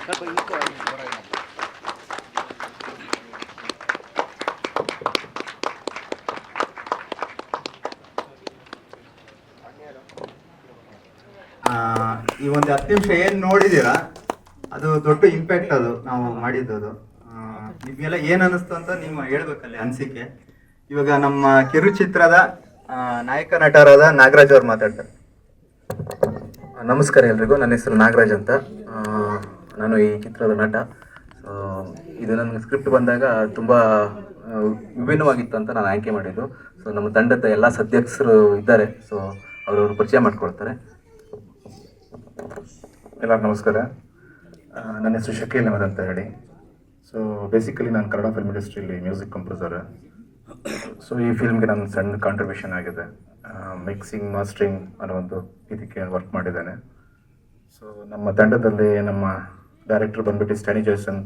ಈ ಒಂದು 10 ನಿಮಿಷ ಏನು ನೋಡಿದ್ದೀರಾ ಅದು ದೊಡ್ಡ ಇಂಪ್ಯಾಕ್ಟ್. ಅದು ನಾವು ಮಾಡಿದ್ದು ನಿಮಗೆಲ್ಲ ಏನು ಅನ್ನಿಸ್ತು ಅಂತ ನೀವು ಹೇಳ್ಬೇಕಲ್ಲಿ ಅನಿಸಿಕೆ. ಇವಾಗ ನಮ್ಮ ಕಿರುಚಿತ್ರದ ನಾಯಕ ನಟರಾದ ನಾಗರಾಜ್ ಅವ್ರು ಮಾತಾಡ್ತಾರೆ. ನಮಸ್ಕಾರ ಎಲ್ರಿಗೂ. ನನ್ನ ಹೆಸರು ನಾಗರಾಜ್ ಅಂತ. ನಾನು ಈ ಚಿತ್ರದ ನಟ. ಇದು ನನ್ನ ಸ್ಕ್ರಿಪ್ಟ್ ಬಂದಾಗ ತುಂಬ ವಿಭಿನ್ನವಾಗಿತ್ತು ಅಂತ ನಾನು ಆಯ್ಕೆ ಮಾಡಿದ್ದು. ಸೊ ನಮ್ಮ ತಂಡದ ಎಲ್ಲ ಸದಸ್ಯರು ಇದ್ದಾರೆ. ಸೊ ಅವರವರು ಪರಿಚಯ ಮಾಡ್ಕೊಳ್ತಾರೆ. ಎಲ್ಲರಿಗೂ ನಮಸ್ಕಾರ. ನನ್ನ ಹೆಸರು ಶಕೀಲ್ ಅಹಮದ್ ಅಂತ ಹೇಳಿ. ಸೊ ಬೇಸಿಕಲಿ ನಾನು ಕನ್ನಡ ಫಿಲ್ಮ್ ಇಂಡಸ್ಟ್ರಿಯಲ್ಲಿ ಮ್ಯೂಸಿಕ್ ಕಂಪೋಸರ್. ಸೊ ಈ ಫಿಲ್ಮ್ಗೆ ನನ್ನ ಸಣ್ಣ ಕಾಂಟ್ರಿಬ್ಯೂಷನ್ ಆಗಿದೆ. ಮಿಕ್ಸಿಂಗ್ ಮಾಸ್ಟ್ರಿಂಗ್ ಅನ್ನೋ ಒಂದು ಇದಕ್ಕೆ ವರ್ಕ್ ಮಾಡಿದ್ದೇನೆ. ಸೊ ನಮ್ಮ ತಂಡದಲ್ಲಿ ನಮ್ಮ ಡೈರೆಕ್ಟರ್ ಬಂದ್ಬಿಟ್ಟು ಸ್ಟ್ಯಾನಿ ಜೇಸನ್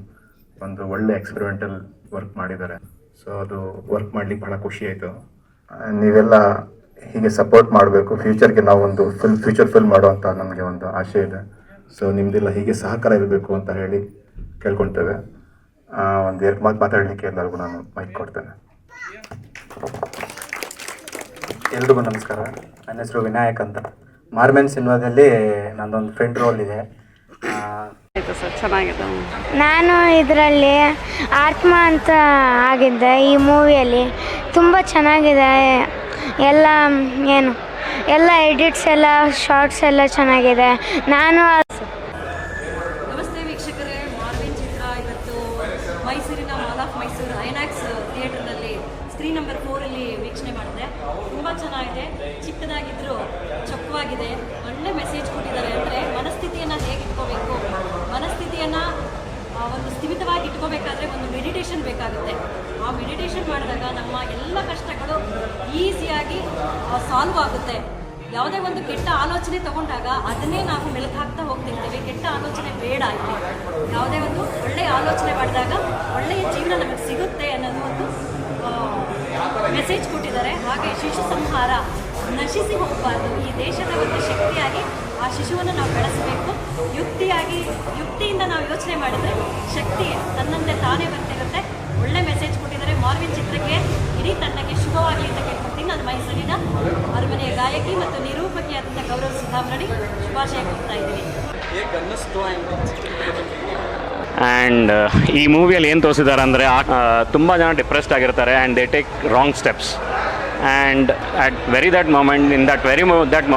ಒಂದು ಒಳ್ಳೆ ಎಕ್ಸ್ಪೆರಿಮೆಂಟಲ್ ವರ್ಕ್ ಮಾಡಿದ್ದಾರೆ. ಸೊ ಅದು ವರ್ಕ್ ಮಾಡ್ಲಿಕ್ಕೆ ಭಾಳ ಖುಷಿ ಆಯಿತು. ನೀವೆಲ್ಲ ಹೀಗೆ ಸಪೋರ್ಟ್ ಮಾಡಬೇಕು. ಫ್ಯೂಚರ್ಗೆ ನಾವು ಒಂದು ಫ್ಯೂಚರ್ ಫಿಲ್ಮ್ ಮಾಡುವಂಥ ನಮಗೆ ಒಂದು ಆಸೆ ಇದೆ. ಸೊ ನಿಮ್ಮದೆಲ್ಲ ಹೀಗೆ ಸಹಕಾರ ಇರಬೇಕು ಅಂತ ಹೇಳಿ ಕೇಳ್ಕೊಳ್ತೇವೆ. ಒಂದು 2 ಮಾತು ಮಾತಾಡಲಿಕ್ಕೆ ಎಲ್ಲರಿಗೂ ನಾನು ಮೈಕ್ ಕೊಡ್ತೇನೆ. ಎಲ್ರಿಗೂ ನಮಸ್ಕಾರ. ನನ್ನ ಹೆಸರು ವಿನಾಯಕ್ ಅಂತ. ಮಾರ್ಮೆನ್ ಸಿನಿಮಾದಲ್ಲಿ ನನ್ನೊಂದು ಫ್ರೆಂಡ್ ರೋಲ್ ಇದೆ. ಚೆನ್ನಾಗಿದೆ. ನಾನು ಇದರಲ್ಲಿ ಆತ್ಮ ಅಂತ ಆಗಿದ್ದೆ. ಈ ಮೂವಿಯಲ್ಲಿ ತುಂಬ ಚೆನ್ನಾಗಿದೆ. ಎಲ್ಲ ಎಡಿಟ್ಸ್ ಎಲ್ಲ ಶಾರ್ಟ್ಸ್ ಎಲ್ಲ ಚೆನ್ನಾಗಿದೆ. ನಾನು ನಮಸ್ತೆ ವೀಕ್ಷಕರೇ. ಮಾರ್ವೆನ್ ಚಿತ್ರ ಇವತ್ತು ಮೈಸೂರಿನ ಮಾಲ್ ಆಫ್ ಮೈಸೂರು ಐನಾಕ್ಸ್ ಥಿಯೇಟರ್ನಲ್ಲಿ ಸ್ಕ್ರೀನ್ ನಂಬರ್ 4ಅಲ್ಲಿ ವೀಕ್ಷಣೆ ಮಾಡಿದೆ. ತುಂಬ ಚೆನ್ನಾಗಿದೆ. ಚಿಕ್ಕದಾಗಿದ್ದರೂ ಚೊಕ್ಕವಾಗಿದೆ. ಒಳ್ಳೆ ಮೆಸೇಜ್ ಕೊಟ್ಟಿದ್ದಾರೆ. ಅಂದರೆ ಮನಸ್ಥಿತಿಯನ್ನು ಹೇಗೆ ಇಟ್ಕೋಬೇಕು, ಮನಸ್ಥಿತಿಯನ್ನು ಒಂದು ಸ್ಥಿಮಿತವಾಗಿ ಇಟ್ಕೋಬೇಕಾದ್ರೆ ಒಂದು ಮೆಡಿಟೇಷನ್ ಬೇಕಾಗುತ್ತೆ. ಆ ಮೆಡಿಟೇಷನ್ ಮಾಡಿದಾಗ ನಮ್ಮ ಎಲ್ಲ ಕಷ್ಟಗಳು ಈಸಿಯಾಗಿ ಸಾಲ್ವ್ ಆಗುತ್ತೆ. ಯಾವುದೇ ಒಂದು ಕೆಟ್ಟ ಆಲೋಚನೆ ತಗೊಂಡಾಗ ಅದನ್ನೇ ನಾವು ಮೆಲುಕು ಹಾಕ್ತಾ ಹೋಗ್ತಿರ್ತೀವಿ. ಕೆಟ್ಟ ಆಲೋಚನೆ ಬೇಡ. ಇಲ್ಲಿ ಯಾವುದೇ ಒಂದು ಒಳ್ಳೆಯ ಆಲೋಚನೆ ಮಾಡಿದಾಗ ಒಳ್ಳೆಯ ಜೀವನ ನಮಗೆ ಸಿಗುತ್ತೆ ಅನ್ನೋದು ಒಂದು ಮೆಸೇಜ್ ಕೊಟ್ಟಿದ್ದಾರೆ. ಹಾಗೆ ಶಿಶು ಸಂಹಾರ ನಶಿಸಿ ಹೋಗಬಾರ್ದು. ಈ ದೇಶದ ಒಂದು ಶಕ್ತಿಯಾಗಿ ಆ ಶಿಶುವನ್ನು ನಾವು ಬೆಳೆಸಬೇಕು. ಯುಕ್ತಿಯಿಂದ ನಾವು ಯೋಚನೆ ಮಾಡಿದರೆ ಶಕ್ತಿ ತನ್ನಂತೆ ತಾನೇ ಬರ್ತಿರುತ್ತೆ. ಒಳ್ಳೆ ಮೆಸೇಜ್ ಕೊಟ್ಟಿದ್ದಾರೆ. ಮಾರ್ವೆನ್ ಚಿತ್ರಕ್ಕೆ ಇಡೀ ತಂಡಕ್ಕೆ ಶುಭವಾಗಲಿ ಅಂತ ಕೇಳ್ಕೊಡ್ತೀನಿ. ನಾನು ಮೈಸೂರಿನ ಅರಮನೆಯ ಗಾಯಕಿ ಮತ್ತು ನಿರೂಪಕಿಯಾದಂಥ ಗೌರವ್ ಸುಧಾಮರಡಿ ಶುಭಾಶಯ ಕೊಡ್ತಾ ಇದ್ದೀನಿ. ಆ್ಯಂಡ್ ಈ ಮೂವಿಯಲ್ಲಿ ಏನು ತೋರಿಸಿದ್ದಾರೆ ಅಂದರೆ ತುಂಬ ಜನ ಡಿಪ್ರೆಸ್ಡ್ ಆಗಿರ್ತಾರೆ and they take wrong steps. And in that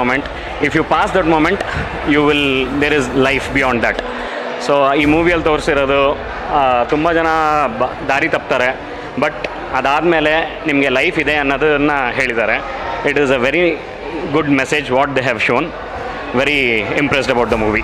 moment if you pass that moment there is life beyond that. So ಈ ಮೂವಿಯಲ್ಲಿ ತೋರಿಸಿರೋದು ತುಂಬ ಜನ ದಾರಿ ತಪ್ತಾರೆ, ಬಟ್ ಅದಾದಮೇಲೆ ನಿಮಗೆ ಲೈಫ್ ಇದೆ ಅನ್ನೋದನ್ನು ಹೇಳಿದ್ದಾರೆ. It is a very good message what they have shown. Very impressed about the movie.